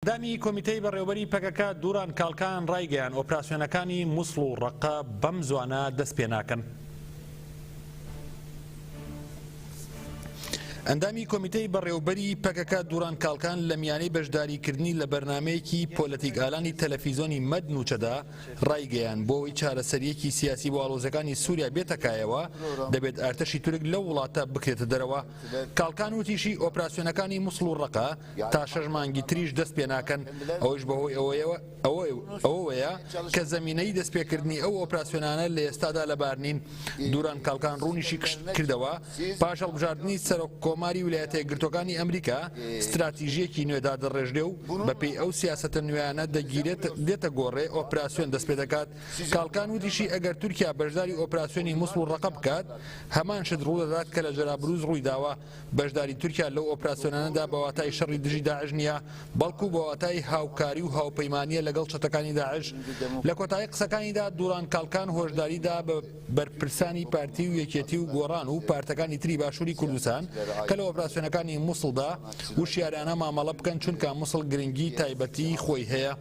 دامی کۆمیتەی بەڕێوەبەری پەکەکە دووران کاڵکان ڕایگەیان ئۆپراسیۆنەکانی مووسڵ و ڕەقە بەم زوانە دەست پێ ناکەن. ئەندامی کۆمیتەی بەڕێوەبەری پەکەکە دووران کاڵکان لە میانەی بەشداریکردنی لە بەرنامەیەکی پۆلەتیک ئالانی تەلەڤیزۆنی مەدنوچەدا ڕایگەیان بۆەوەی چارەسەریەکی سیاسی بۆ ئاڵۆزەکانی سووریا بێتەکایەوە دەبێت ئارتەشی تورک لەو وڵاتە بکرێتە دەرەوە. کاڵکان وتیشی ئۆپراسیۆنەکانی مووسڵ و ڕەقە تا 6 مانگی تریش دەست پێ ناکەن، ئەوەش بەهۆی ئەوەیە کە زەمینەی دەستپێکردنی ئەو ئۆپراسیۆنانە لە ئێستادا لەبارنین. دووران کاڵکان ڕوونیشی کردەوە پاش هەڵبژاردننی کۆماری ویلایەتە یەکگرتووەکانی ئەمریکا استراتیژیەکی نوێدا دەڕێژدێ و بەپێی ئەو سیاسەتە نوێیانە دێتە گۆڕێ ئۆپراسیۆن دەست پێ دەکات. کاڵکان وتیشی ئەگەر تورکیا بەشداری ئۆپراسیۆنی مووسڵ و ڕەقە بکات هەمان شت ڕوودەدات کە لە جەرابروز ڕوویداوە. بەشداری تورکیا لەو ئۆپراسیۆنانەدا بە واتای شەڕی دژی داعش نییە، بەڵکو بە واتای هاوکاری و هاوپەیمانیە لەگەڵ چەتەکانی داعش. لە کۆتایی قسەکانیدا دووران کاڵکان هۆشداریدا بە بەرپرسانی پارتی و یەکێتی و گۆڕان و پارتەکانی تری باشووری کوردستان کە لە ئۆپراسیۆنەکانی مووسڵدا وشیاریانە مامەڵە بکەن چونکە مووسڵ گرنگی تایبەتی خۆی هەیە.